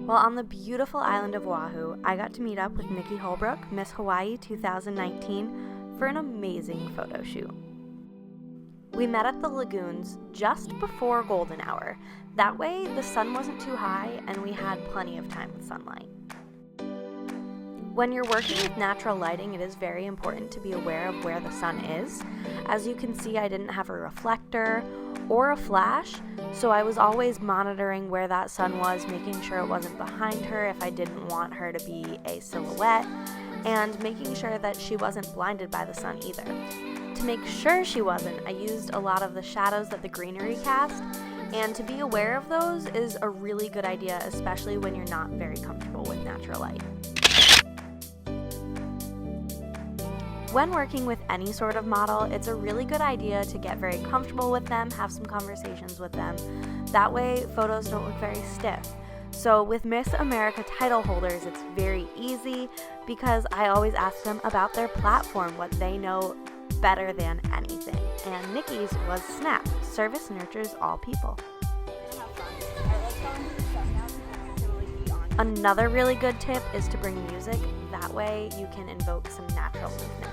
While on the beautiful island of Oahu, I got to meet up with Nikki Holbrook, Miss Hawaii 2019, for an amazing photo shoot. We met at the lagoons just before golden hour. That way, the sun wasn't too high and we had plenty of time with sunlight. When you're working with natural lighting, it is very important to be aware of where the sun is. As you can see, I didn't have a reflector or a flash, so I was always monitoring where that sun was, making sure it wasn't behind her if I didn't want her to be a silhouette, and making sure that she wasn't blinded by the sun either. To make sure she wasn't, I used a lot of the shadows that the greenery cast, and to be aware of those is a really good idea, especially when you're not very comfortable with natural light. When working with any sort of model, it's a really good idea to get very comfortable with them, have some conversations with them. That way, photos don't look very stiff. So with Miss America title holders, it's very easy because I always ask them about their platform, what they know better than anything. And Nikki's was S.N.A.P, Service Nurtures All People. Another really good tip is to bring music. That way you can invoke some natural movement.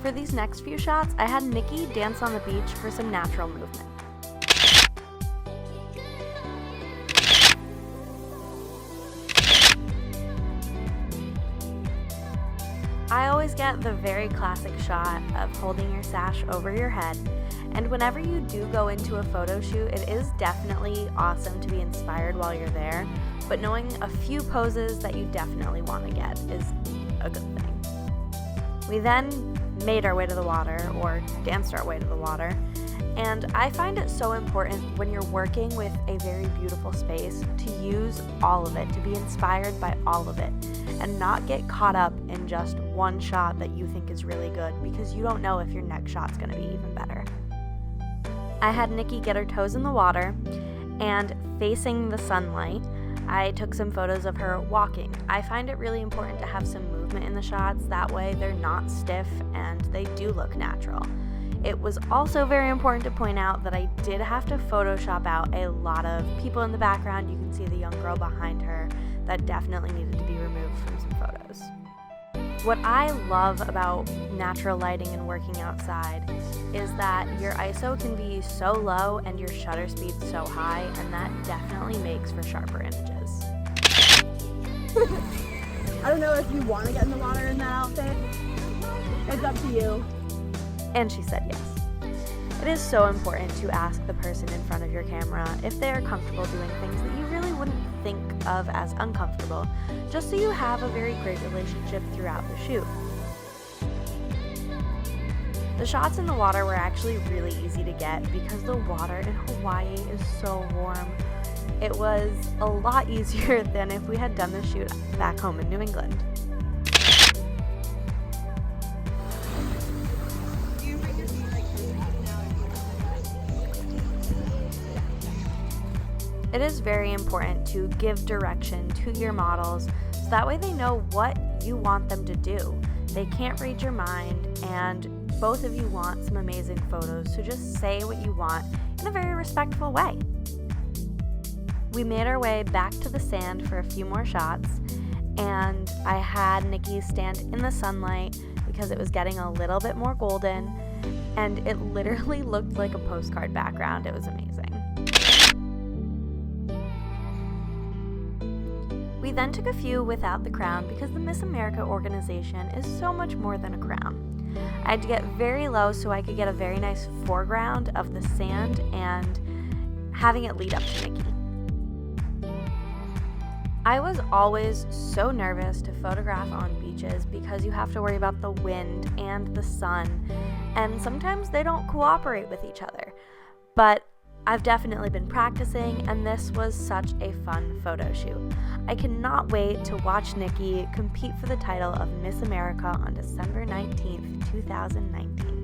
For these next few shots, I had Nikki dance on the beach for some natural movement. I always get the very classic shot of holding your sash over your head, and whenever you do go into a photo shoot, it is definitely awesome to be inspired while you're there, but knowing a few poses that you definitely want to get is a good thing. We then made our way to the water, or danced our way to the water, and I find it so important when you're working with a very beautiful space to use all of it, to be inspired by all of it, and not get caught up in just one shot that you think is really good, because you don't know if your next shot's going to be even better. I had Nikki get her toes in the water, and facing the sunlight, I took some photos of her walking. I find it really important to have some movement in the shots, that way they're not stiff and they do look natural. It was also very important to point out that I did have to Photoshop out a lot of people in the background. You can see the young girl behind her that definitely needed to be removed from some photos. What I love about natural lighting and working outside is that your ISO can be so low and your shutter speed so high, and that definitely makes for sharper images. I don't know if you want to get in the water in that outfit. It's up to you. And she said yes. It is so important to ask the person in front of your camera if they are comfortable doing things that you really wouldn't think of as uncomfortable, just so you have a very great relationship throughout the shoot. The shots in the water were actually really easy to get because the water in Hawaii is so warm. It was a lot easier than if we had done the shoot back home in New England. It is very important to give direction to your models so that way they know what you want them to do. They can't read your mind, and both of you want some amazing photos, so just say what you want in a very respectful way. We made our way back to the sand for a few more shots, and I had Nikki stand in the sunlight because it was getting a little bit more golden, and it literally looked like a postcard background. It was amazing. We then took a few without the crown because the Miss America organization is so much more than a crown. I had to get very low so I could get a very nice foreground of the sand and having it lead up to Nikki. I was always so nervous to photograph on beaches because you have to worry about the wind and the sun, and sometimes they don't cooperate with each other. But I've definitely been practicing, and this was such a fun photo shoot. I cannot wait to watch Nikki compete for the title of Miss America on December 19th, 2019.